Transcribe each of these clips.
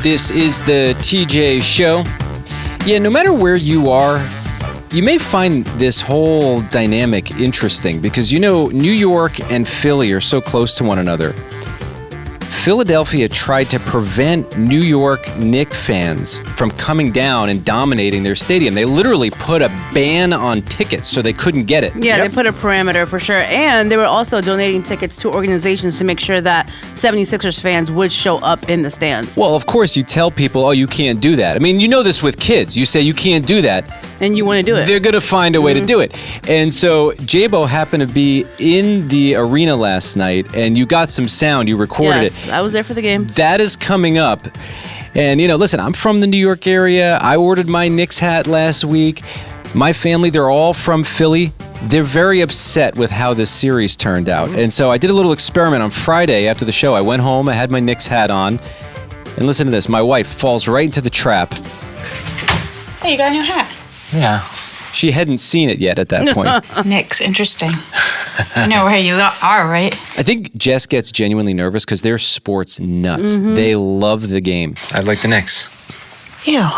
This is the TJ Show. Yeah, no matter where you are, you may find this whole dynamic interesting because, New York and Philly are so close to one another. Philadelphia tried to prevent New York Knicks fans from coming down and dominating their stadium. They literally put a ban on tickets so they couldn't get it. Yeah, They put a parameter for sure. And they were also donating tickets to organizations to make sure that 76ers fans would show up in the stands. Well, of course, you tell people, you can't do that. I mean, you know this with kids. You say you can't do that. And you want to do it. They're going to find a way to do it. And so J-Bo happened to be in the arena last night, and you got some sound. You recorded it. I was there for the game. That is coming up. And, listen, I'm from the New York area. I ordered my Knicks hat last week. My family, they're all from Philly. They're very upset with how this series turned out. And so I did a little experiment on Friday after the show. I went home, I had my Knicks hat on. And listen to this. My wife falls right into the trap. Hey, you got a new hat. Yeah. She hadn't seen it yet at that point. Knicks, interesting. You know where you are, right? I think Jess gets genuinely nervous because they're sports nuts. They love the game. I like the Knicks. Ew.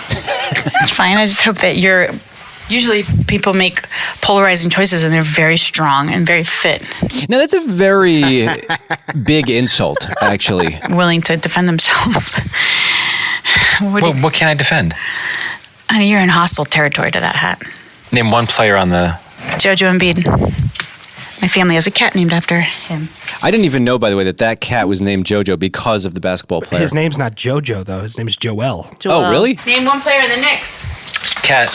It's fine. I just hope that usually people make polarizing choices and they're very strong and very fit. Now, that's a very big insult, actually. Willing to defend themselves. What can I defend? I mean, you're in hostile territory to that hat. Name one player on the... Jojo Embiid. My family has a cat named after him. I didn't even know, by the way, that cat was named Jojo because of the basketball player. His name's not Jojo, though. His name is Joel. Oh, really? Name one player in the Knicks. Cat.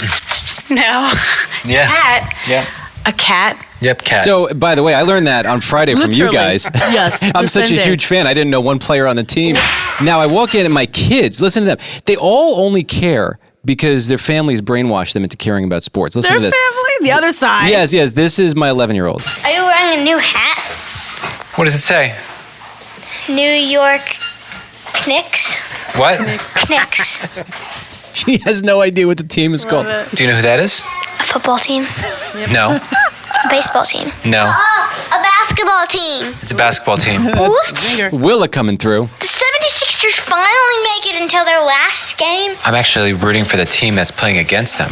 No. Yeah. Cat. Yeah. A cat. Yep, cat. So, by the way, I learned that on Friday from you guys. Yes. I'm such a huge fan. I didn't know one player on the team. Now, I walk in and my kids, listen to them. They all only care because their families brainwashed them into caring about sports. Listen to this. Their family? The other side. Yes. This is my 11-year-old. Are you wearing a new hat? What does it say? New York Knicks? What? Knicks. She has no idea what the team is called. Do you know who that is? A football team? No. A baseball team? No. Oh, a basketball team. It's a basketball team. What? Willa coming through. The 76ers finally make it until their last game? I'm actually rooting for the team that's playing against them.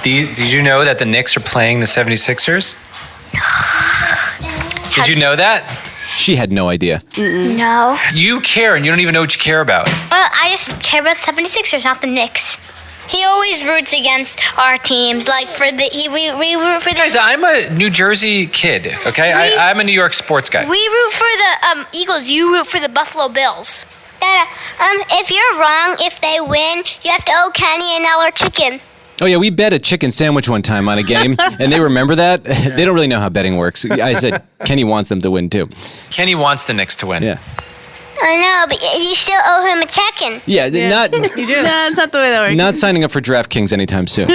Did you know that the Knicks are playing the 76ers? Did you know that? She had no idea. No. You care, and you don't even know what you care about. I just care about the 76ers, not the Knicks. He always roots against our teams. Like we root for the. Guys, I'm a New Jersey kid. Okay, I'm a New York sports guy. We root for the Eagles. You root for the Buffalo Bills. Dada, if you're wrong, if they win, you have to owe Kenny an $1 chicken. Oh, yeah, we bet a chicken sandwich one time on a game, and they remember that. They don't really know how betting works. I said Kenny wants them to win, too. Kenny wants the Knicks to win. Yeah. I know, but you still owe him a chicken. Yeah, not... You do. No, that's not the way that works. Not signing up for DraftKings anytime soon.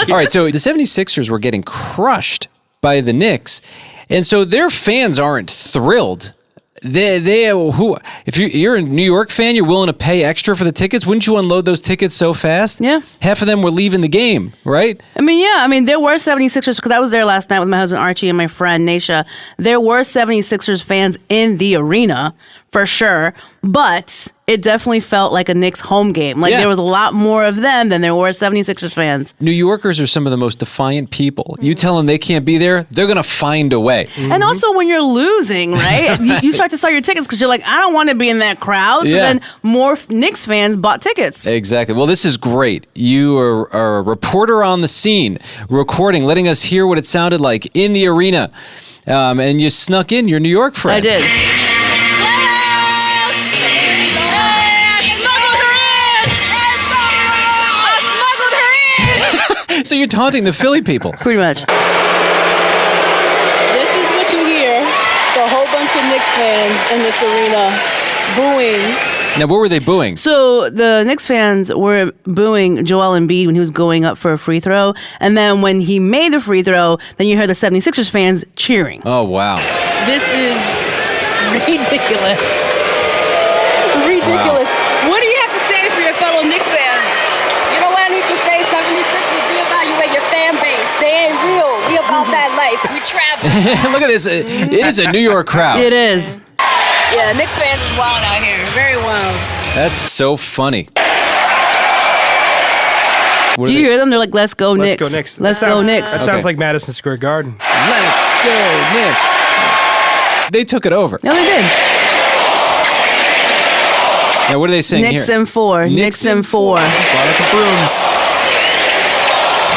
All right, so the 76ers were getting crushed by the Knicks, and so their fans aren't thrilled. If you're a New York fan, you're willing to pay extra for the tickets. Wouldn't you unload those tickets so fast? Yeah. Half of them were leaving the game, right? I mean, there were 76ers, because I was there last night with my husband Archie and my friend Naisha. There were 76ers fans in the arena, for sure, but it definitely felt like a Knicks home game. Like, there was a lot more of them than there were 76ers fans. New Yorkers are some of the most defiant people. You tell them they can't be there, they're going to find a way. And also, when you're losing, right, you start to sell your tickets because you're like, I don't want to be in that crowd. So then more Knicks fans bought tickets. Exactly. Well, this is great. You are a reporter on the scene, recording, letting us hear what it sounded like in the arena. And you snuck in your New York friend. I did. So you're taunting the Philly people. Pretty much. This is what you hear. A whole bunch of Knicks fans in this arena booing. Now, what were they booing? So the Knicks fans were booing Joel Embiid when he was going up for a free throw. And then when he made the free throw, then you heard the 76ers fans cheering. Oh, wow. This is ridiculous. Ridiculous. Wow. What do you have to say for your fellow Knicks fans? You know what I need to say? 76ers, reevaluate your fan base. They ain't real. We about that life. We travel. Look at this. It is a New York crowd. It is. Yeah, Knicks fans is wild out here. Very wild. That's so funny. Do you hear them? They're like, let's go Knicks. Let's go Knicks. Let's go Knicks. That sounds like Madison Square Garden. Let's go Knicks. They took it over. No, they did. Now, what are they saying Knicks here? and 4. Knicks and 4. Brought out the brooms.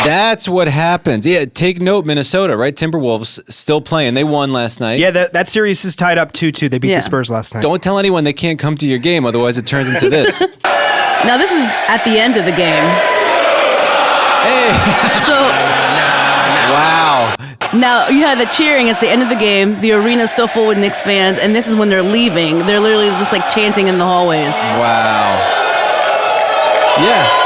That's what happens. Yeah, take note, Minnesota, right? Timberwolves still playing. They won last night. Yeah, that series is tied up 2-2. They beat the Spurs last night. Don't tell anyone they can't come to your game, otherwise it turns into this. Now, this is at the end of the game. Hey. So, Wow. now you had the cheering. It's the end of the game. The arena's still full with Knicks fans, and this is when they're leaving. They're literally just like chanting in the hallways. Wow. Yeah.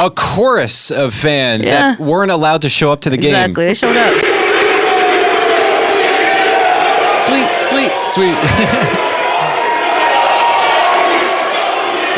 A chorus of fans that weren't allowed to show up to the game. Exactly. They showed up. Sweet.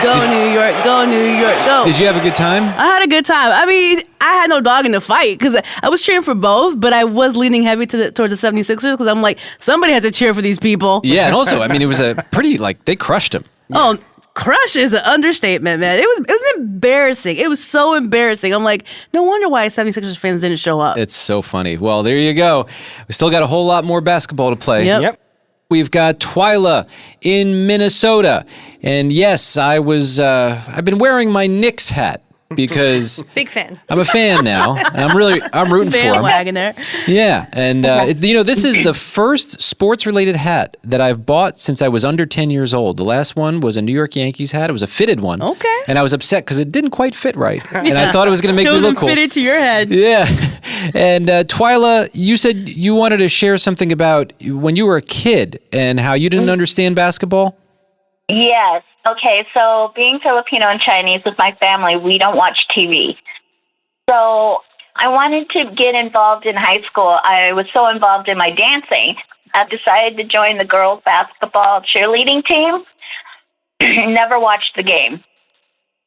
Go New York, go New York, go. Did you have a good time? I had a good time. I mean, I had no dog in the fight because I was cheering for both, but I was leaning heavy towards the 76ers because I'm like, somebody has to cheer for these people. Yeah, and also, I mean, it was a pretty, they crushed them. Oh, crush is an understatement, man. It was embarrassing. It was so embarrassing. I'm like, no wonder why 76ers fans didn't show up. It's so funny. Well, there you go. We still got a whole lot more basketball to play. Yep. We've got Twila in Minnesota. And yes, I've been wearing my Knicks hat because Big fan. I'm a fan now. I'm rooting for him. Bandwagon there. Yeah, and this is the first sports-related hat that I've bought since I was under 10 years old. The last one was a New York Yankees hat. It was a fitted one. Okay. And I was upset because it didn't quite fit right, and I thought it was going to make me look cool. It wasn't fitted to your head. Yeah, and Twila, you said you wanted to share something about when you were a kid and how you didn't understand basketball. Yes. Okay, so being Filipino and Chinese with my family, we don't watch TV. So I wanted to get involved in high school. I was so involved in my dancing, I decided to join the girls' basketball cheerleading team. Never watched the game.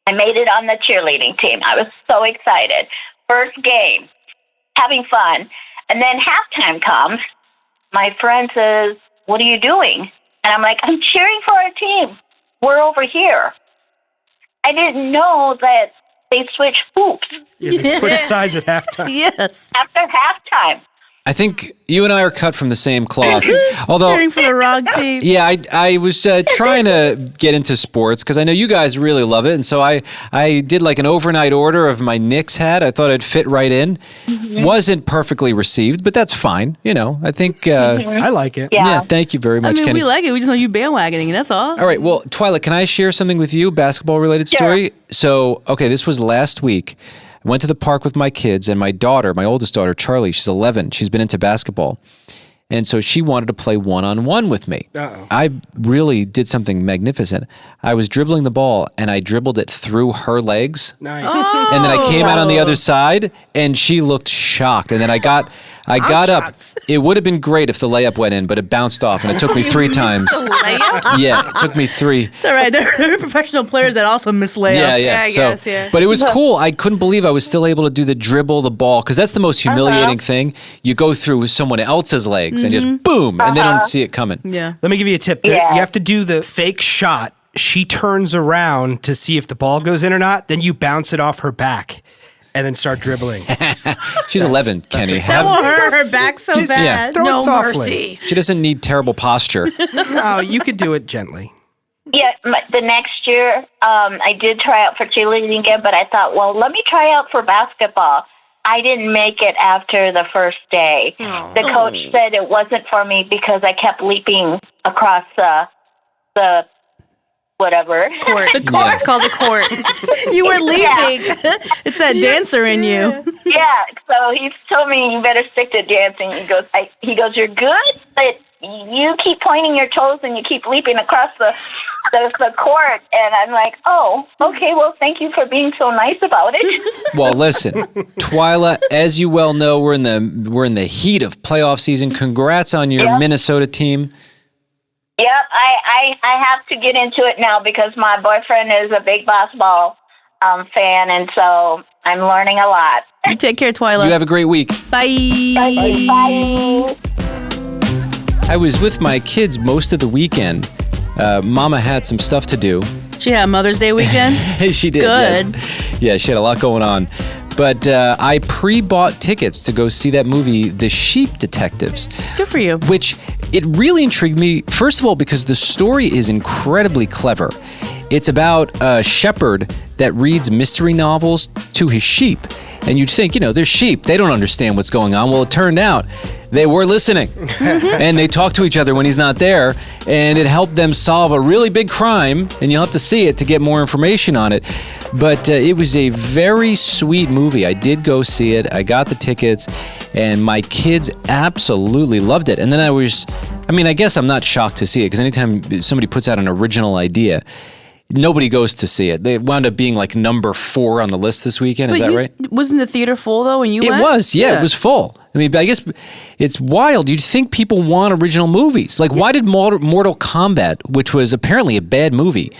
I made it on the cheerleading team. I was so excited. First game, having fun. And then halftime comes. My friend says, "What are you doing?" And I'm like, "I'm cheering for our team. We're over here." I didn't know that they switched hoops. Yeah, they switched sides at halftime. Yes. After halftime. I think you and I are cut from the same cloth. Although, Cheering for the wrong team. yeah, I was trying to get into sports because I know you guys really love it, and so I did like an overnight order of my Knicks hat. I thought it'd fit right in. Wasn't perfectly received, but that's fine. You know, I think. I like it. Yeah, thank you very much, I mean, Kenny. we like it. We just know you bandwagoning, that's all. All right, well, Twila, can I share something with you, basketball-related story? So, okay, this was last week. I went to the park with my kids, and my daughter, my oldest daughter, Charlie, she's 11. She's been into basketball. And so she wanted to play one-on-one with me. Uh-oh. I really did something magnificent. I was dribbling the ball, and I dribbled it through her legs. Nice. And then I came out on the other side, and she looked shocked. And then I got up. It would have been great if the layup went in, but it bounced off, and it took me 3 times. Yeah, it took me 3. It's all right. There are professional players that also miss layups. Yeah. I guess, yeah. But it was cool. I couldn't believe I was still able to do the dribble, the ball, because that's the most humiliating thing. You go through someone else's legs and just boom, and they don't see it coming. Yeah. Let me give you a tip. You have to do the fake shot. She turns around to see if the ball goes in or not. Then you bounce it off her back and then start dribbling. She's 11, Kenny. That won't hurt her back so bad. yeah. Throw No it softly. mercy. She doesn't need terrible posture. No, you could do it gently. Yeah, the next year, I did try out for cheerleading again, but I thought, well, let me try out for basketball. I didn't make it after the first day. The coach said it wasn't for me because I kept leaping across the whatever. Court. The court. It's called the court. You were leaping. It's that dancer in you. Yeah, so he told me you better stick to dancing. He goes, you're good, but you keep pointing your toes and you keep leaping across the court. And I'm like, oh, okay, well, thank you for being so nice about it. Well, listen, Twila, as you well know, we're in the heat of playoff season. Congrats on your Minnesota team. Yep, I have to get into it now because my boyfriend is a big basketball fan, and so I'm learning a lot. You take care, Twila. You have a great week. Bye. Bye. I was with my kids most of the weekend. Mama had some stuff to do, She had Mother's Day weekend? She did. Good. Yes. Yeah, she had a lot going on. But I pre-bought tickets to go see that movie, The Sheep Detectives. Good for you. Which, it really intrigued me, first of all, because the story is incredibly clever. It's about a shepherd that reads mystery novels to his sheep. And you'd think, they're sheep. They don't understand what's going on. Well, it turned out they were listening. And they talk to each other when he's not there. And it helped them solve a really big crime. And you'll have to see it to get more information on it. But it was a very sweet movie. I did go see it. I got the tickets. And my kids absolutely loved it. And then I guess I'm not shocked to see it. Because anytime somebody puts out an original idea, nobody goes to see it. They wound up being like number 4 on the list this weekend. Is that right? Wasn't the theater full though when you went? It was, yeah, it was full. I mean, I guess it's wild. You'd think people want original movies. Like, why did Mortal Kombat, which was apparently a bad movie,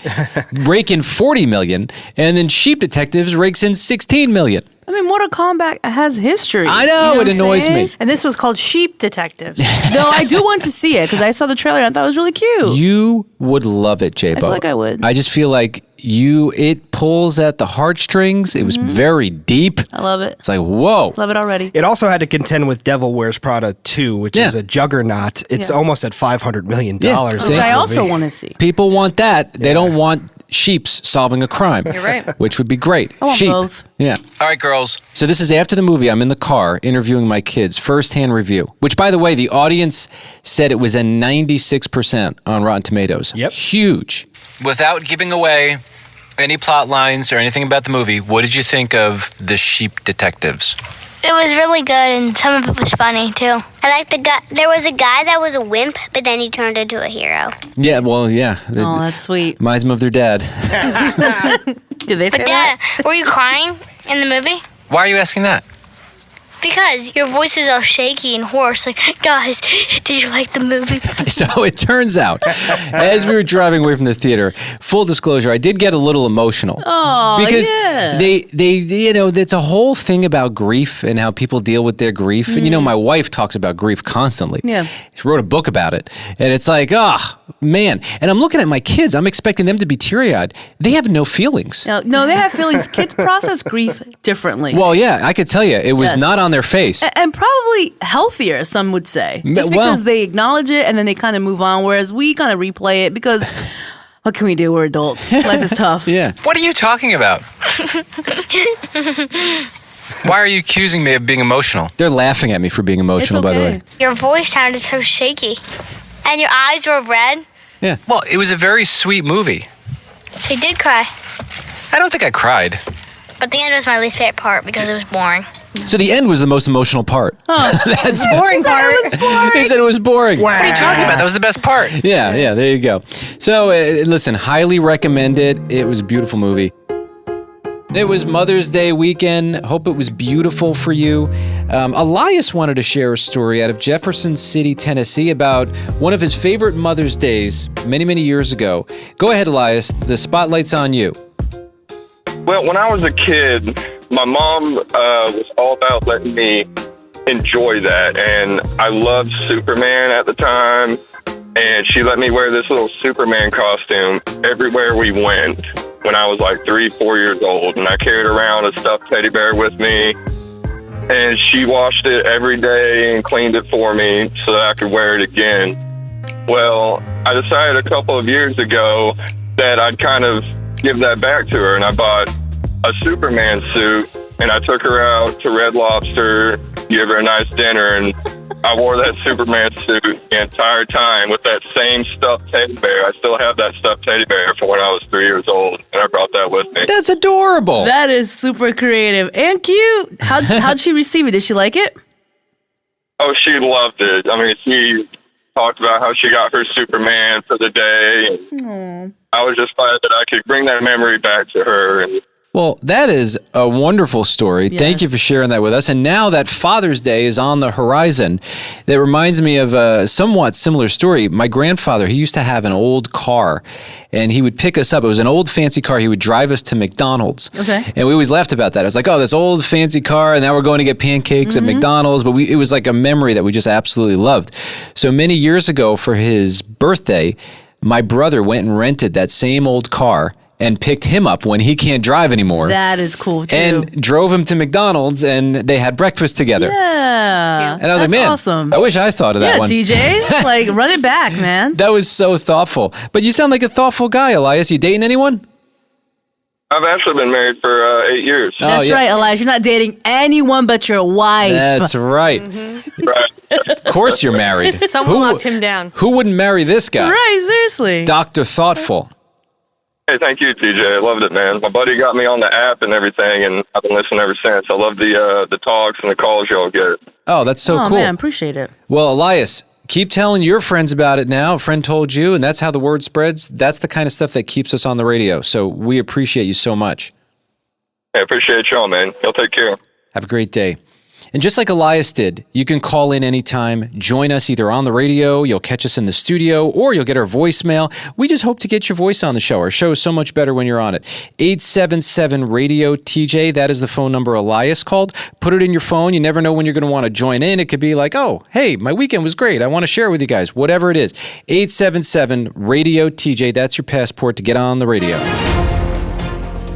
rake in $40 million, and then Sheep Detectives rakes in $16 million? I mean, Mortal Kombat has history. I know, it annoys me. And this was called Sheep Detectives. Though I do want to see it because I saw the trailer and I thought it was really cute. You would love it, J-Bo. I feel like I would. I just feel like it pulls at the heartstrings. It was very deep. I love it. It's like, whoa. Love it already. It also had to contend with Devil Wears Prada 2, which is a juggernaut. It's almost at $500 million. Yeah. Which I also want to see. People want that. They don't want sheeps solving a crime. You're right. Which would be great. I want Sheep. both. Yeah. All right, girls. So this is after the movie. I'm in the car interviewing my kids. First-hand review. Which, by the way, the audience said it was a 96% on Rotten Tomatoes. Yep. Huge. Without giving away any plot lines or anything about the movie, what did you think of The Sheep Detectives? It was really good, and some of it was funny too. I like the guy. There was a guy that was a wimp, but then he turned into a hero. Yeah, well, yeah. Oh, that's sweet. Reminds them of their dad. Did they say But that? Dad, were you crying in the movie? Why are you asking that? Because your voice is all shaky and hoarse. Like, guys, did you like the movie? So it turns out, as we were driving away from the theater, full disclosure, I did get a little emotional. Oh, because yeah. they it's a whole thing about grief and how people deal with their grief. And my wife talks about grief constantly. Yeah. She wrote a book about it. And it's like, man. And I'm looking at my kids. I'm expecting them to be teary-eyed. They have no feelings. No, they have feelings. Kids process grief differently. Well, yeah, I could tell you, it was not on their face. And probably healthier, some would say. Just because they acknowledge it and then they kind of move on, whereas we kind of replay it because what can we do? We're adults. Life is tough. Yeah. What are you talking about? Why are you accusing me of being emotional? They're laughing at me for being emotional, by the way. Your voice sounded so shaky. And your eyes were red. Yeah. Well, it was a very sweet movie. So you did cry. I don't think I cried. But the end was my least favorite part because it was boring. So the end was the most emotional part. That's the Boring part. He said it was boring. What are you talking about? That was the best part. Yeah, there you go. So listen, highly recommend it. It was a beautiful movie. It was Mother's Day weekend. Hope it was beautiful for you. Elias wanted to share a story out of Jefferson City, Tennessee about one of his favorite Mother's Days many, many years ago. Go ahead, Elias. The spotlight's on you. Well, when I was a kid, my mom was all about letting me enjoy that. And I loved Superman at the time. And she let me wear this little Superman costume everywhere we went when I was like 3-4 years old. And I carried around a stuffed teddy bear with me. And she washed it every day and cleaned it for me so that I could wear it again. Well, I decided a couple of years ago that I'd kind of give that back to her. And I bought a Superman suit and I took her out to Red Lobster, gave her a nice dinner, and I wore that Superman suit the entire time with that same stuffed teddy bear. I still have that stuffed teddy bear from when I was 3 years old, and I brought that with me. That's adorable. That is super creative and cute. How'd she receive it? Did she like it? Oh, she loved it. I mean, she talked about how she got her Superman for the day. And I was just glad that I could bring that memory back to her. And well, that is a wonderful story. Yes. Thank you for sharing that with us. And now that Father's Day is on the horizon, that reminds me of a somewhat similar story. My grandfather, he used to have an old car, and he would pick us up. It was an old fancy car. He would drive us to McDonald's. Okay. And we always laughed about that. I was like, oh, this old fancy car, and now we're going to get pancakes at McDonald's. But it was like a memory that we just absolutely loved. So many years ago for his birthday, my brother went and rented that same old car, and picked him up when he can't drive anymore. That is cool, too. And drove him to McDonald's, and they had breakfast together. Yeah. And I was like, man, awesome. I wish I thought of that one. TJ, like, run it back, man. That was so thoughtful. But you sound like a thoughtful guy, Elias. You dating anyone? I've actually been married for 8 years. That's right, Elias. You're not dating anyone but your wife. That's right. Right. Of course you're married. Someone locked him down. Who wouldn't marry this guy? Right, seriously. Dr. Thoughtful. Hey, thank you, TJ. I loved it, man. My buddy got me on the app and everything, and I've been listening ever since. I love the talks and the calls y'all get. Oh, that's so cool. Oh, man, appreciate it. Well, Elias, keep telling your friends about it now. A friend told you, and that's how the word spreads. That's the kind of stuff that keeps us on the radio. So we appreciate you so much. I appreciate y'all, man. Y'all take care. Have a great day. And just like Elias did, you can call in anytime, join us either on the radio, you'll catch us in the studio, or you'll get our voicemail. We just hope to get your voice on the show. Our show is so much better when you're on it. 877-RADIO-TJ, that is the phone number Elias called. Put it in your phone. You never know when you're going to want to join in. It could be like, oh, hey, my weekend was great. I want to share it with you guys. Whatever it is. 877-RADIO-TJ, that's your passport to get on the radio.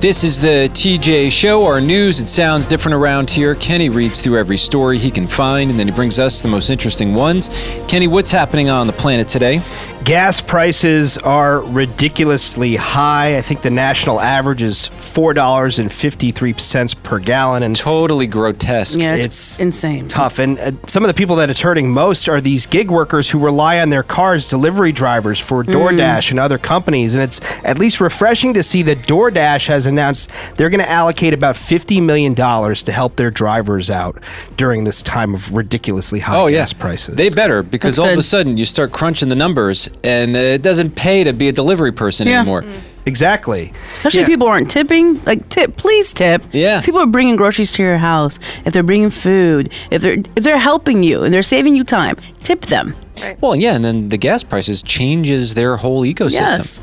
This is the TJ Show, our news. It sounds different around here. Kenny reads through every story he can find, and then he brings us the most interesting ones. Kenny, what's happening on the planet today? Gas prices are ridiculously high. I think the national average is $4.53 per gallon. And totally grotesque. Yeah, it's insane. Tough. And some of the people that it's hurting most are these gig workers who rely on their cars, delivery drivers for DoorDash and other companies. And it's at least refreshing to see that DoorDash has announced they're going to allocate about $50 million to help their drivers out during this time of ridiculously high gas prices. They better, because all of a sudden you start crunching the numbers and it doesn't pay to be a delivery person anymore. Exactly. Especially people aren't tipping. Like, please tip. Yeah. If people are bringing groceries to your house, if they're bringing food, if they're helping you and they're saving you time, tip them. Right. Well, yeah, and then the gas prices changes their whole ecosystem. Yes.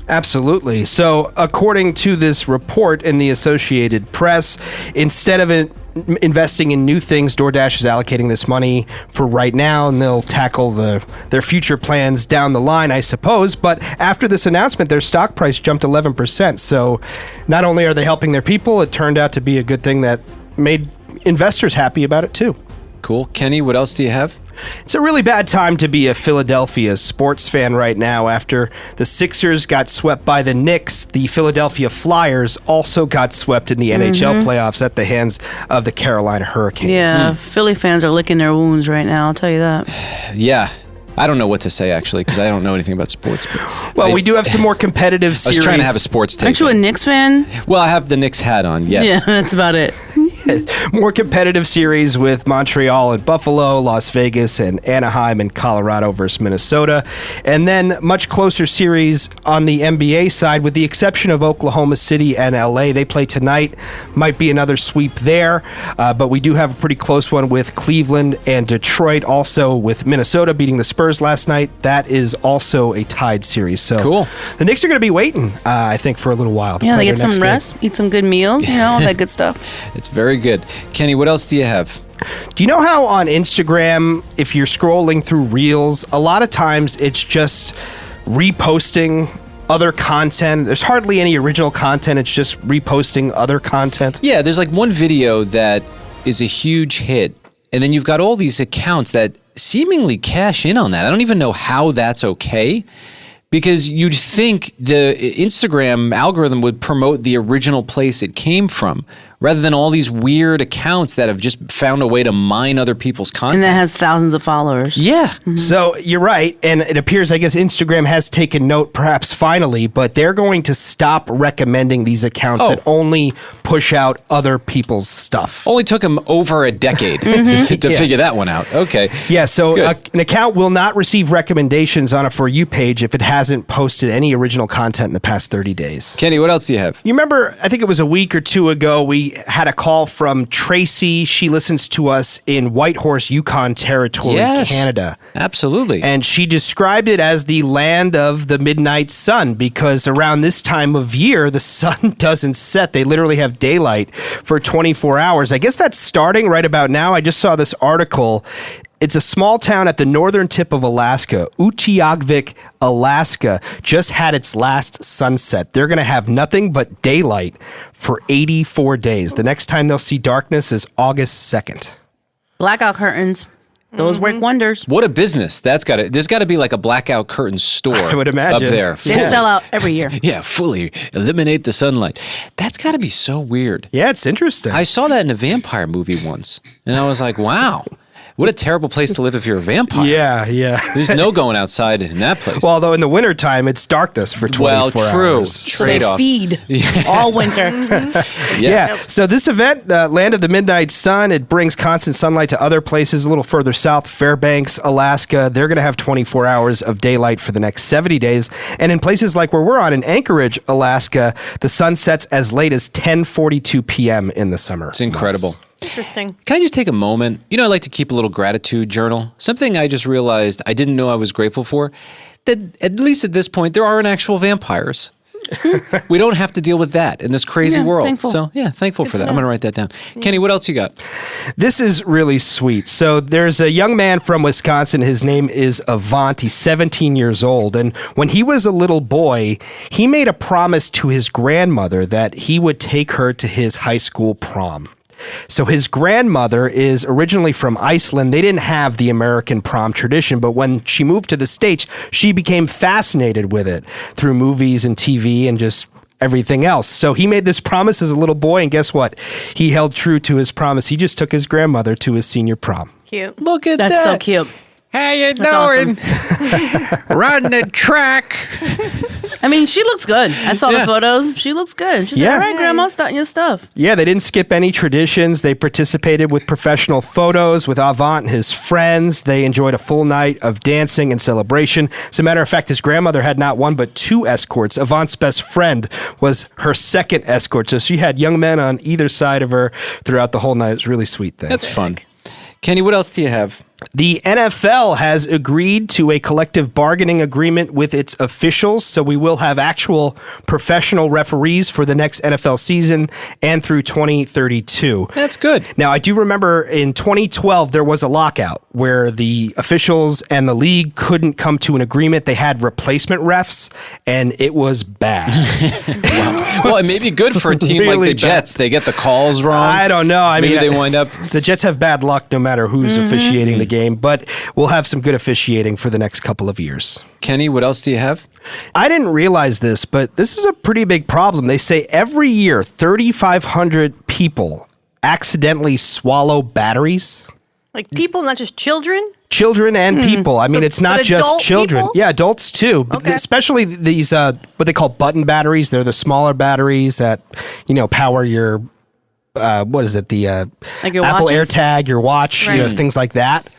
Absolutely. So, according to this report in the Associated Press, instead of investing in new things, DoorDash is allocating this money for right now, and they'll tackle their future plans down the line, I suppose. But after this announcement, their stock price jumped 11%. So, not only are they helping their people, it turned out to be a good thing that made investors happy about it too. Cool. Kenny, what else do you have? It's a really bad time to be a Philadelphia sports fan right now after the Sixers got swept by the Knicks. The Philadelphia Flyers also got swept in the NHL playoffs at the hands of the Carolina Hurricanes. Yeah, Philly fans are licking their wounds right now, I'll tell you that. Yeah. I don't know what to say, actually, because I don't know anything about sports. Well, we do have some more competitive series. I was trying to have a sports take. Aren't you a Knicks fan? Well, I have the Knicks hat on, yes. Yeah, that's about it. More competitive series with Montreal and Buffalo, Las Vegas and Anaheim and Colorado versus Minnesota. And then much closer series on the NBA side, with the exception of Oklahoma City and LA. They play tonight. Might be another sweep there. But we do have a pretty close one with Cleveland and Detroit. Also with Minnesota beating the Spurs last night. That is also a tied series. So cool. The Knicks are going to be waiting, I think, for a little while. Yeah, they get some rest, eat some good meals, all that good stuff. It's very good. Kenny, what else do you have? Do you know how on Instagram, if you're scrolling through Reels, a lot of times it's just reposting other content? There's hardly any original content. It's just reposting other content. Yeah, there's like one video that is a huge hit, and then you've got all these accounts that seemingly cash in on that. I don't even know how that's okay, because you'd think the Instagram algorithm would promote the original place it came from, rather than all these weird accounts that have just found a way to mine other people's content. And that has thousands of followers. Yeah. Mm-hmm. So you're right. And it appears, I guess, Instagram has taken note, perhaps finally, but they're going to stop recommending these accounts that only push out other people's stuff. Only took them over a decade to figure that one out. Okay. Yeah, so an account will not receive recommendations on a For You page if it hasn't posted any original content in the past 30 days. Kenny, what else do you have? You remember, I think it was a week or two ago, we had a call from Tracy. She listens to us in Whitehorse, Yukon Territory, Canada. Absolutely. And she described it as the land of the midnight sun, because around this time of year, the sun doesn't set. They literally have daylight for 24 hours. I guess that's starting right about now. I just saw this article It's a small town at the northern tip of Alaska. Utqiagvik, Alaska, just had its last sunset. They're going to have nothing but daylight for 84 days. The next time they'll see darkness is August 2nd. Blackout curtains. Those work wonders. What a business. There's got to be like a blackout curtain store. I would imagine. Up there. They sell out every year. Yeah, fully eliminate the sunlight. That's got to be so weird. Yeah, it's interesting. I saw that in a vampire movie once, and I was like, wow. What a terrible place to live if you're a vampire. Yeah. There's no going outside in that place. Well, although in the wintertime, it's darkness for 24 hours. So they feed all winter. Yes. Yeah. So this event, Land of the Midnight Sun, it brings constant sunlight to other places a little further south, Fairbanks, Alaska. They're going to have 24 hours of daylight for the next 70 days. And in places like where we're on in Anchorage, Alaska, the sun sets as late as 10:42 p.m. in the summer. It's incredible. months. Interesting. Can I just take a moment? You know, I like to keep a little gratitude journal. Something I just realized I didn't know I was grateful for. That at least at this point, there aren't actual vampires. We don't have to deal with that in this crazy world. Thankful. So, thankful for that. I'm going to write that down. Kenny, what else you got? This is really sweet. So there's a young man from Wisconsin. His name is Avant. He's 17 years old. And when he was a little boy, he made a promise to his grandmother that he would take her to his high school prom. So his grandmother is originally from Iceland. They didn't have the American prom tradition, but when she moved to the States, she became fascinated with it through movies and TV and just everything else. So he made this promise as a little boy, and guess what? He held true to his promise. He just took his grandmother to his senior prom. Cute. Look at that. That's so cute. How you That's doing? Run the track. I mean, she looks good. I saw the photos. She looks good. She's like, all right, Grandma, starting your stuff. Yeah, they didn't skip any traditions. They participated with professional photos with Avant and his friends. They enjoyed a full night of dancing and celebration. As a matter of fact, his grandmother had not one but two escorts. Avant's best friend was her second escort. So she had young men on either side of her throughout the whole night. It was a really sweet thing. That's fun. Kenny, what else do you have? The NFL has agreed to a collective bargaining agreement with its officials, so we will have actual professional referees for the next NFL season and through 2032. That's good. Now, I do remember in 2012, there was a lockout where the officials and the league couldn't come to an agreement. They had replacement refs, and it was bad. Well, it may be good for a team Really like the bad. Jets. They get the calls wrong. I don't know. Maybe they wind up... The Jets have bad luck no matter who's officiating the game, but we'll have some good officiating for the next couple of years. Kenny, what else do you have? I didn't realize this, but this is a pretty big problem. They say every year 3,500 people accidentally swallow batteries. Like people, not just children? Children and people. I mean, it's not But just adult children. people? Yeah, adults too. But Okay. especially these, what they call button batteries. They're the smaller batteries that, power your, what is it? The Like your Apple watches? AirTag, your watch, Right. things like that.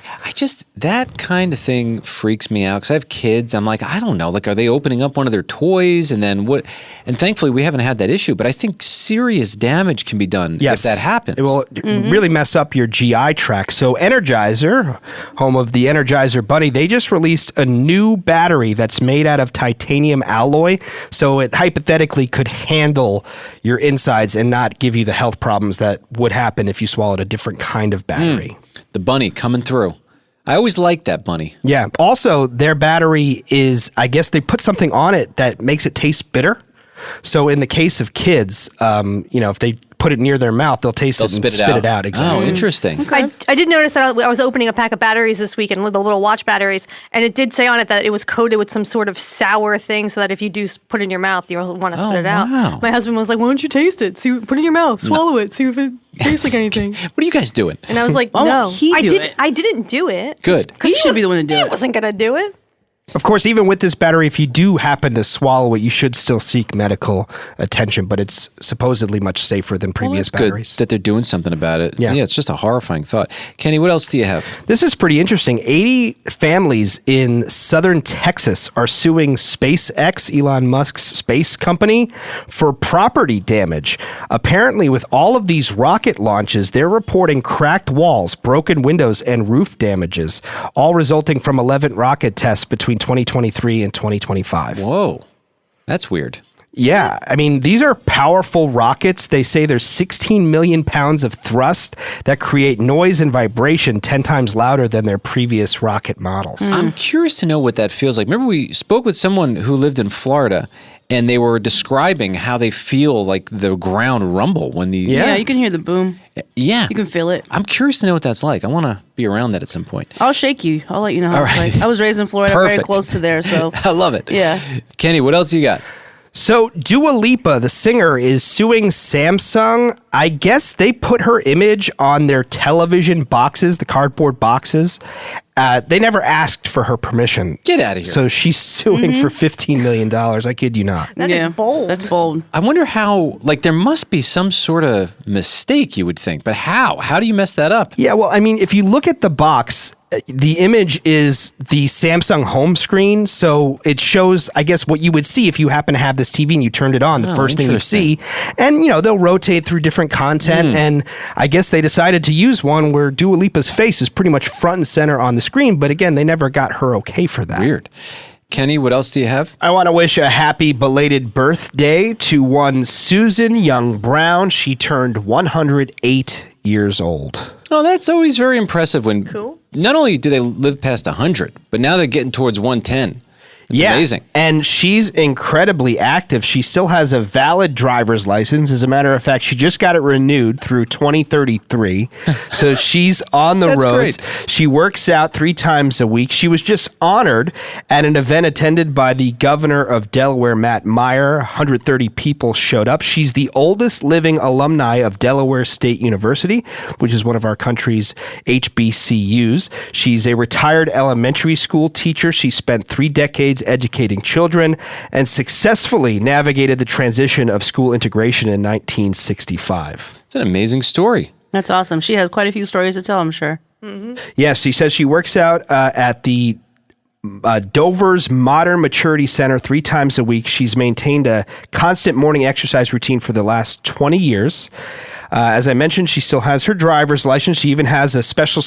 That kind of thing freaks me out because I have kids. I'm like, I don't know. Like, are they opening up one of their toys? And then what? And thankfully, we haven't had that issue. But I think serious damage can be done Yes. if that happens. It will really mess up your GI tract. So Energizer, home of the Energizer Bunny, they just released a new battery that's made out of titanium alloy. So it hypothetically could handle your insides and not give you the health problems that would happen if you swallowed a different kind of battery. The bunny coming through. I always liked that bunny. Yeah. Also, their battery is, I guess they put something on it that makes it taste bitter. So in the case of kids, if they put it near their mouth, they'll taste it and spit it out. Exactly. Oh, interesting. I did notice that I was opening a pack of batteries this week, and the little watch batteries, and it did say on it that it was coated with some sort of sour thing, so that if you do put it in your mouth, you'll want to spit it out. wow. My husband was like, "Why don't you taste it? See, put it in your mouth, swallow it, see if it tastes like anything." What are you guys doing? And I was like, Why won't "No, he do it? I didn't do it. Good. He should be the one to do He it. wasn't gonna do it." Of course, even with this battery, if you do happen to swallow it, you should still seek medical attention, but it's supposedly much safer than previous Good batteries. that they're doing something about it. Yeah. It's just a horrifying thought. Kenny, what else do you have? This is pretty interesting. 80 families in southern Texas are suing SpaceX, Elon Musk's space company, for property damage. Apparently, with all of these rocket launches, they're reporting cracked walls, broken windows, and roof damages, all resulting from 11 rocket tests between 2023 and 2025. Whoa. That's weird. Yeah, I mean, these are powerful rockets. They say there's 16 million pounds of thrust that create noise and vibration 10 times louder than their previous rocket models. I'm curious to know what that feels like. Remember, we spoke with someone who lived in Florida, and they were describing how they feel like the ground rumble when these... Yeah, you can hear the boom. Yeah. You can feel it. I'm curious to know what that's like. I want to be around that at some point. I'll shake you. I'll let you know how it's like. I was raised in Florida, very close to there, so... I love it. Yeah. Kenny, what else you got? So Dua Lipa, the singer, is suing Samsung. I guess they put her image on their television boxes, the cardboard boxes. They never asked for her permission. Get out of here. So she's suing for $15 million. I kid you not. That is bold. That's bold. I wonder how, like, there must be some sort of mistake, you would think. But how? How do you mess that up? Yeah, well, I mean, if you look at the box, the image is the Samsung home screen. So it shows, I guess, what you would see if you happen to have this TV and you turned it on, the first thing you'd see. And, you know, they'll rotate through different content. And I guess they decided to use one where Dua Lipa's face is pretty much front and center on the screen. But again, they never got her okay for that. Weird. Kenny, what else do you have? I want to wish a happy belated birthday to one Susan Young Brown. She turned 108 years old. Oh, that's always very impressive when Cool. not only do they live past 100, but now they're getting towards 110. It's amazing. And she's incredibly active. She still has a valid driver's license. As a matter of fact, she just got it renewed through 2033. So she's on the roads. Great. She works out 3 times a week. She was just honored at an event attended by the governor of Delaware, Matt Meyer. 130 people showed up. She's the oldest living alumni of Delaware State University, which is one of our country's HBCUs. She's a retired elementary school teacher. She spent 3 decades educating children and successfully navigated the transition of school integration in 1965. It's an amazing story. That's awesome. She has quite a few stories to tell, I'm sure. Yes, she says she works out at the Dover's Modern Maturity Center 3 times a week. She's maintained a constant morning exercise routine for the last 20 years. As I mentioned, she still has her driver's license. She even has a special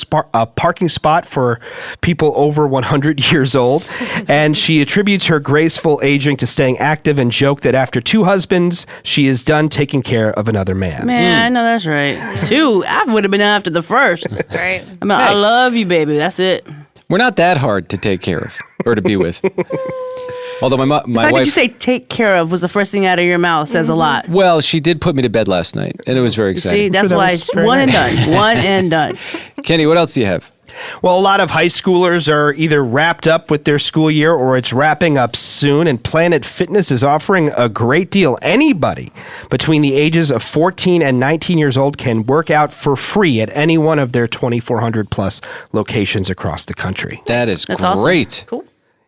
parking spot for people over 100 years old. And she attributes her graceful aging to staying active and joked that after 2 husbands, she is done taking care of another man. Man, I know that's right. 2. I would have been after the first. Right. I mean, I love you, baby. That's it. We're not that hard to take care of or to be with. Although my The fact wife... that you say take care of was the first thing out of your mouth says a lot. Well, she did put me to bed last night, and it was very exciting. See, that's why it's one and done. One and done. Kenny, what else do you have? Well, a lot of high schoolers are either wrapped up with their school year or it's wrapping up soon, and Planet Fitness is offering a great deal. Anybody between the ages of 14 and 19 years old can work out for free at any one of their 2,400 plus locations across the country. That's That's awesome. great. Cool.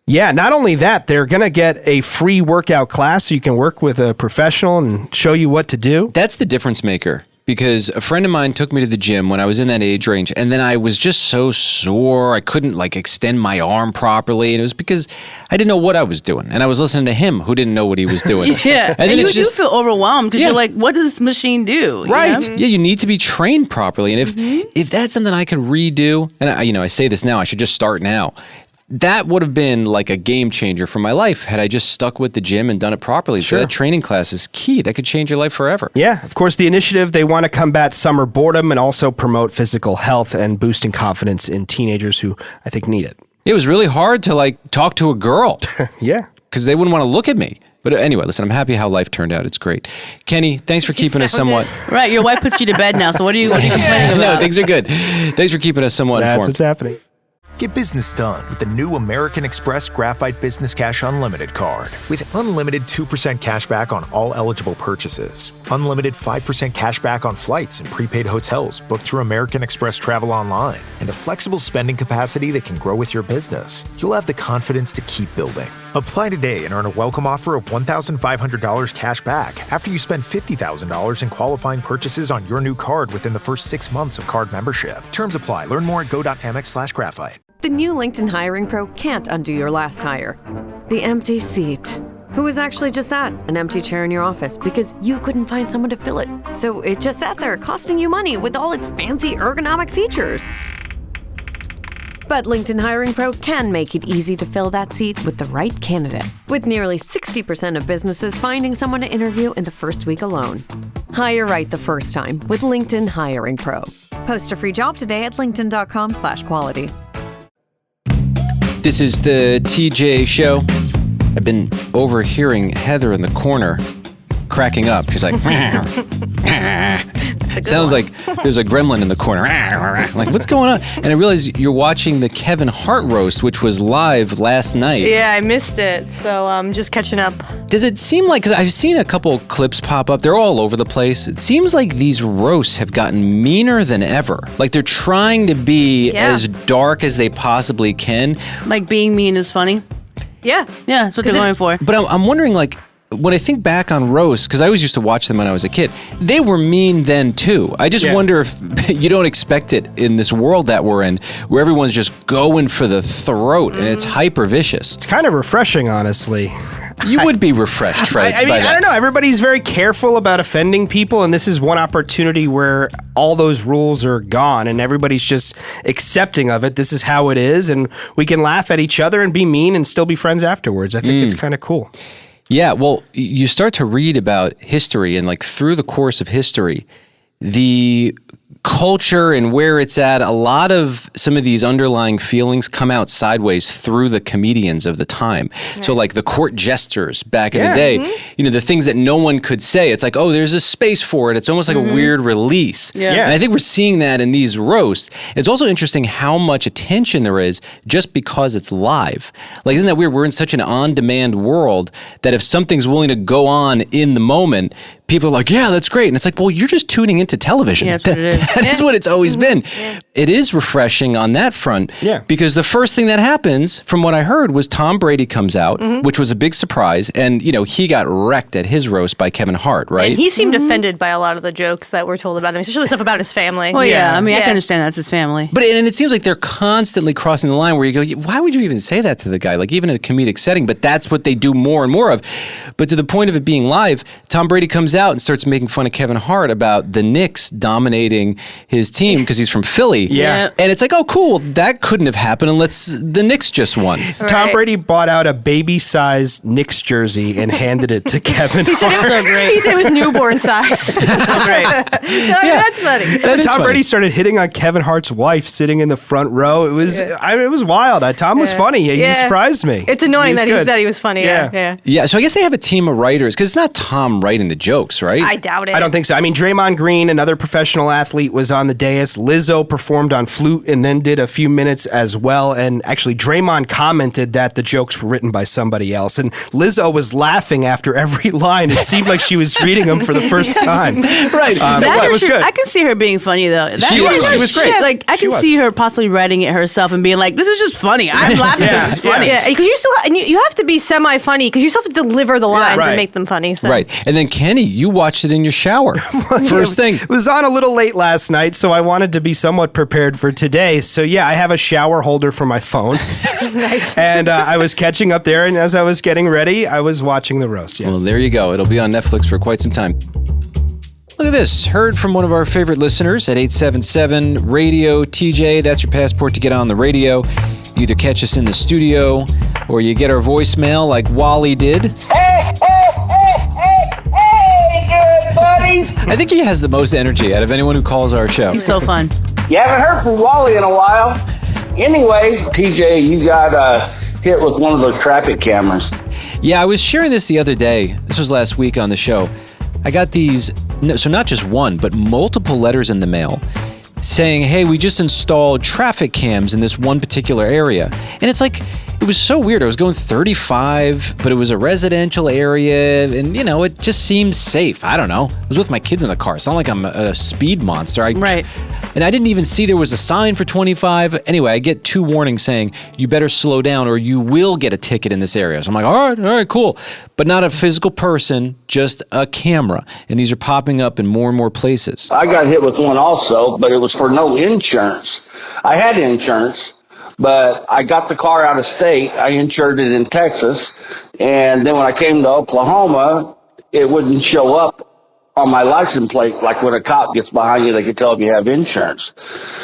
Yeah, not only that, they're going to get a free workout class so you can work with a professional and show you what to do. That's the difference maker. Because a friend of mine took me to the gym when I was in that age range, and then I was just so sore. I couldn't extend my arm properly, and it was because I didn't know what I was doing, and I was listening to him who didn't know what he was doing. Yeah, and then you it's do feel overwhelmed because you're like, what does this machine do? Right. You know? Yeah, you need to be trained properly, and if that's something I could redo, and I say this now, I should just start now. That would have been like a game changer for my life had I just stuck with the gym and done it properly. Sure. So that training class is key. That could change your life forever. Yeah, of course, the initiative, they want to combat summer boredom and also promote physical health and boosting confidence in teenagers who I think need it. It was really hard to talk to a girl. Yeah. Because they wouldn't want to look at me. But anyway, listen, I'm happy how life turned out. It's great. Kenny, thanks for keeping us somewhat... Right, your wife puts you to bed now, so what are you complaining about? No, things are good. Thanks for keeping us somewhat That's informed. what's happening. Get business done with the new American Express Graphite Business Cash Unlimited card. With unlimited 2% cash back on all eligible purchases, unlimited 5% cash back on flights and prepaid hotels booked through American Express Travel Online, and a flexible spending capacity that can grow with your business, you'll have the confidence to keep building. Apply today and earn a welcome offer of $1,500 cash back after you spend $50,000 in qualifying purchases on your new card within the first 6 months of card membership. Terms apply. Learn more at go.amex/graphite. The new LinkedIn Hiring Pro can't undo your last hire. The empty seat. Who was actually just that, an empty chair in your office because you couldn't find someone to fill it. So it just sat there costing you money with all its fancy ergonomic features. But LinkedIn Hiring Pro can make it easy to fill that seat with the right candidate. With nearly 60% of businesses finding someone to interview in the first week alone. Hire right the first time with LinkedIn Hiring Pro. Post a free job today at linkedin.com/quality. This is the TJ Show. I've been overhearing Heather in the corner cracking up. She's like, it sounds like there's a gremlin in the corner. I'm like, what's going on? And I realized you're watching the Kevin Hart Roast, which was live last night. Yeah, I missed it, so I'm just catching up. Does it seem like, because I've seen a couple clips pop up, they're all over the place. It seems like these roasts have gotten meaner than ever. Like they're trying to be as dark as they possibly can. Like being mean is funny. Yeah. Yeah, that's what they're going for. But I'm wondering, like, when I think back on roasts, because I always used to watch them when I was a kid, they were mean then too. I just wonder if you don't expect it in this world that we're in, where everyone's just going for the throat and it's hyper vicious. It's kind of refreshing, honestly. You would be refreshed, right? I mean, I don't know. Everybody's very careful about offending people, and this is one opportunity where all those rules are gone, and everybody's just accepting of it. This is how it is, and we can laugh at each other and be mean and still be friends afterwards. I think it's kind of cool. Yeah, well, you start to read about history, and like through the course of history, the culture and where it's at, a lot of some of these underlying feelings come out sideways through the comedians of the time. Right. So like the court jesters back in the day, you know, the things that no one could say, it's like, oh, there's a space for it. It's almost like a weird release. And I think we're seeing that in these roasts. It's also interesting how much attention there is just because it's live. Like, isn't that weird? We're in such an on-demand world that if something's willing to go on in the moment, people are like, yeah, that's great. And it's like, well, you're just tuning into television. Yeah, that's what it is. That is what it's always been. It is refreshing on that front because the first thing that happens, from what I heard, was Tom Brady comes out, which was a big surprise. And, you know, he got wrecked at his roast by Kevin Hart, right? And he seemed offended by a lot of the jokes that were told about him, especially stuff about his family. Well, I mean, I can understand that's his family. But and it seems like they're constantly crossing the line where you go, why would you even say that to the guy? Like, even in a comedic setting, but that's what they do more and more of. But to the point of it being live, Tom Brady comes out and starts making fun of Kevin Hart about the Knicks dominating his team because he's from Philly. And it's like, oh, cool, that couldn't have happened unless the Knicks just won. Tom Brady bought out a baby-sized Knicks jersey and handed it to Kevin Hart. So great. He said it was newborn size. So that's funny. Tom Brady started hitting on Kevin Hart's wife sitting in the front row. It was it was wild. Tom was funny. He surprised me. It's annoying that he said he was funny. Yeah, so I guess they have a team of writers, because it's not Tom writing the jokes, right? I doubt it. I don't think so. I mean, Draymond Green, another professional athlete, was on the dais. Lizzo performed on flute and then did a few minutes as well. And actually, Draymond commented that the jokes were written by somebody else. And Lizzo was laughing after every line. It seemed like she was reading them for the first time. It was good. I can see her being funny, though. She was great. Like, I can see her possibly writing it herself and being like, this is just funny. I'm laughing. This is funny. Yeah, because you have to be semi-funny because you still have to deliver the lines and make them funny. So. Right. And then, Kenny, you watched it in your shower. First thing. It was on a little late last night, so I wanted to be somewhat prepared for today. So, yeah, I have a shower holder for my phone. Nice. And I was catching up there, and as I was getting ready, I was watching the roast. Yes. Well, there you go. It'll be on Netflix for quite some time. Look at this. Heard from one of our favorite listeners at 877 Radio TJ. That's your passport to get on the radio. You either catch us in the studio or you get our voicemail like Wally did. Hey, good buddy. I think he has the most energy out of anyone who calls our show. He's so fun. You haven't heard from Wally in a while. Anyway, TJ, you got hit with one of those traffic cameras. Yeah, I was sharing this the other day. This was last week on the show. I got these, so not just one, but multiple letters in the mail saying, hey, we just installed traffic cams in this one particular area. And it's like, it was so weird. I was going 35, but it was a residential area, and, you know, it just seemed safe. I don't know. I was with my kids in the car. It's not like I'm a speed monster. Right. And I didn't even see there was a sign for 25. Anyway, I get 2 warnings saying, you better slow down or you will get a ticket in this area. So I'm like, all right, cool. But not a physical person, just a camera. And these are popping up in more and more places. I got hit with one also, but it was for no insurance. I had insurance, but I got the car out of state. I insured it in Texas. And then when I came to Oklahoma, it wouldn't show up on my license plate. Like when a cop gets behind you, they can tell if you have insurance.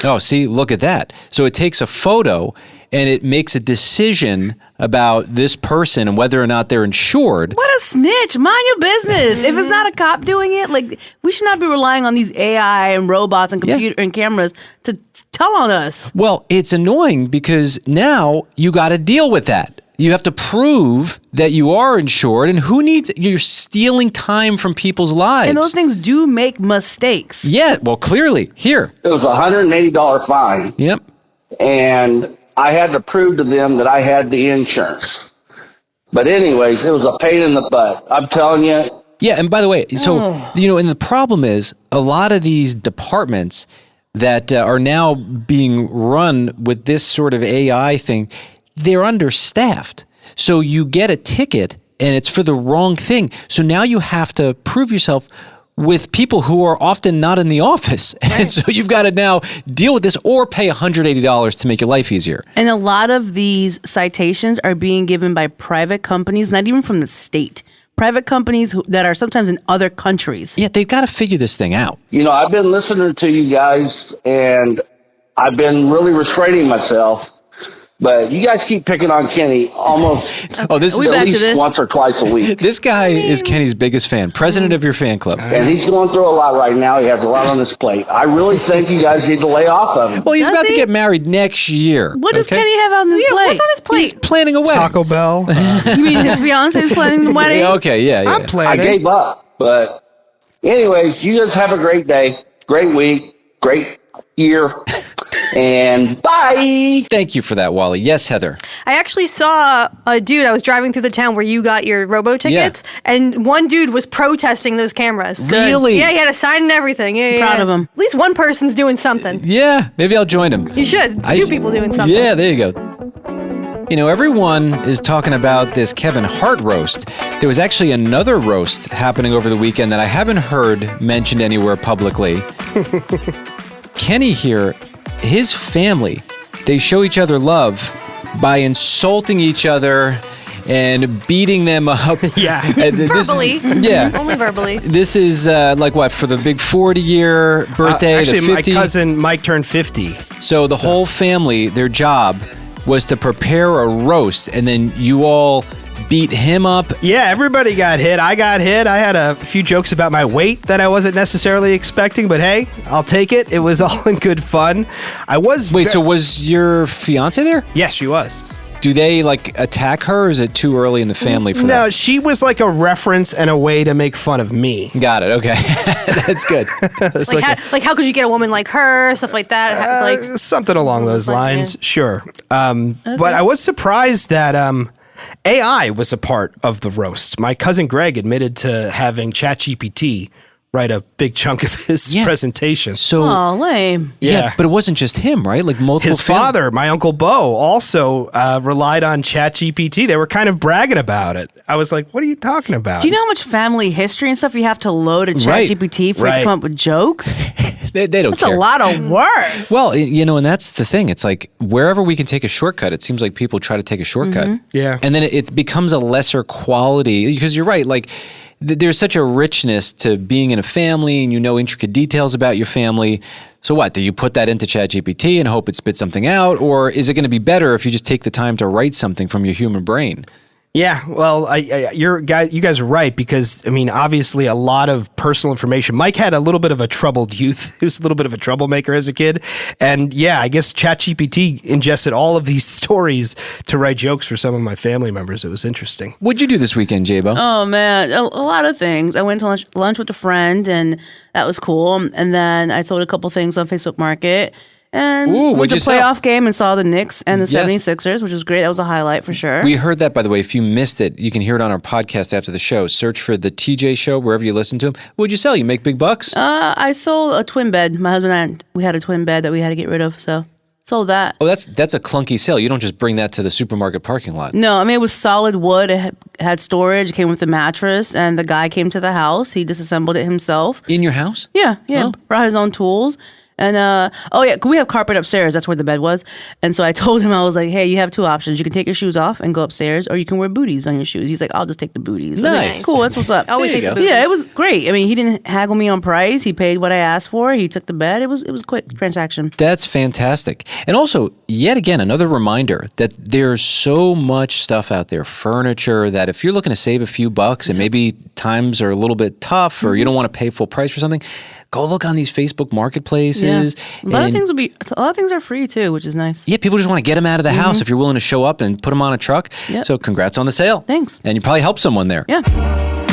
Oh, see, look at that. So it takes a photo and it makes a decision about this person and whether or not they're insured. What a snitch. Mind your business. If it's not a cop doing it, like, we should not be relying on these AI and robots and computer and cameras to tell on us. Well, it's annoying because now you got to deal with that. You have to prove that you are insured, and you're stealing time from people's lives. And those things do make mistakes. Yeah, well, clearly. Here. It was a $180 fine. Yep. And I had to prove to them that I had the insurance. But anyways, it was a pain in the butt. I'm telling you. Yeah, and by the way, and the problem is a lot of these departments that are now being run with this sort of AI thing, they're understaffed. So you get a ticket and it's for the wrong thing. So now you have to prove yourself with people who are often not in the office. Right. And so you've got to now deal with this or pay $180 to make your life easier. And a lot of these citations are being given by private companies, not even from the state. Private companies that are sometimes in other countries. Yeah, they've got to figure this thing out. I've been listening to you guys and I've been really restraining myself. But you guys keep picking on Kenny almost at least once or twice a week. This guy is Kenny's biggest fan, president of your fan club. And he's going through a lot right now. He has a lot on his plate. I really think you guys need to lay off of him. Well, he's about to get married next year. What does Kenny have on his plate? What's on his plate? He's planning a wedding. Taco Bell. You mean his fiance's planning the wedding? Okay, yeah. I'm planning. I gave up. But anyways, you guys have a great day, great week, great year. And bye. Thank you for that, Wally. Yes, Heather. I actually saw a dude. I was driving through the town where you got your robo tickets, and one dude was protesting those cameras. Really? Yeah, he had a sign and everything. Yeah, Proud of him. At least one person's doing something. Yeah, maybe I'll join him. You should. Two people doing something. Yeah, there you go. Everyone is talking about this Kevin Hart roast. There was actually another roast happening over the weekend that I haven't heard mentioned anywhere publicly. Kenny here, his family, they show each other love by insulting each other and beating them up. Yeah. Verbally. Only verbally. This is for the big 40-year birthday. Actually, the 50. My cousin Mike turned 50. So the whole family, their job was to prepare a roast, and then you all beat him up. Yeah, everybody got hit. I got hit. I had a few jokes about my weight that I wasn't necessarily expecting, but hey, I'll take it. It was all in good fun. So was your fiance there? Yes, she was. Do they attack her, or is it too early in the family for that? No, she was like a reference and a way to make fun of me. Got it. Okay. That's good. How could you get a woman like her? Stuff like that. Something along those lines. Yeah. Sure. But I was surprised that AI was a part of the roast. My cousin Greg admitted to having ChatGPT write a big chunk of his presentation. So, lame. Yeah, but it wasn't just him, right? Multiple. His father, my Uncle Bo, also relied on ChatGPT. They were kind of bragging about it. I was like, what are you talking about? Do you know how much family history and stuff you have to load in ChatGPT for it to come up with jokes? They don't That's care. a lot of work. Well, and that's the thing. It's wherever we can take a shortcut, it seems like people try to take a shortcut. Mm-hmm. Yeah. And then it becomes a lesser quality, because you're right. There's such a richness to being in a family, and intricate details about your family. So what? Do you put that into ChatGPT and hope it spits something out? Or is it going to be better if you just take the time to write something from your human brain? Yeah, well, you guys are right, because, obviously a lot of personal information. Mike had a little bit of a troubled youth. He was a little bit of a troublemaker as a kid. And yeah, I guess ChatGPT ingested all of these stories to write jokes for some of my family members. It was interesting. What'd you do this weekend, J-Bo? Oh, man, a lot of things. I went to lunch with a friend, and that was cool. And then I sold a couple things on Facebook Market. And went to the playoff game and saw the Knicks and the 76ers, which was great. That was a highlight for sure. We heard that, by the way. If you missed it, you can hear it on our podcast after the show. Search for the TJ Show wherever you listen to him. What'd you sell? You make big bucks? I sold a twin bed. My husband and I, we had a twin bed that we had to get rid of, so sold that. Oh, that's a clunky sale. You don't just bring that to the supermarket parking lot. No, it was solid wood. It had storage. It came with the mattress, and the guy came to the house. He disassembled it himself. In your house? Yeah. Oh. Brought his own tools. And we have carpet upstairs. That's where the bed was. And so I told him, I was like, hey, you have two options. You can take your shoes off and go upstairs, or you can wear booties on your shoes. He's like, I'll just take the booties. I was like, Nice. cool, that's what's up. Always take the booties. Yeah, it was great. I mean, he didn't haggle me on price. He paid what I asked for. He took the bed. It was a quick transaction. That's fantastic. And also, yet again, another reminder that there's so much stuff out there, furniture, that if you're looking to save a few bucks and maybe times are a little bit tough or you don't want to pay full price for something, go look on these Facebook marketplaces. Yeah. A lot of things are free too, which is nice. Yeah, people just want to get them out of the house if you're willing to show up and put them on a truck. Yep. So congrats on the sale. Thanks. And you probably helped someone there. Yeah.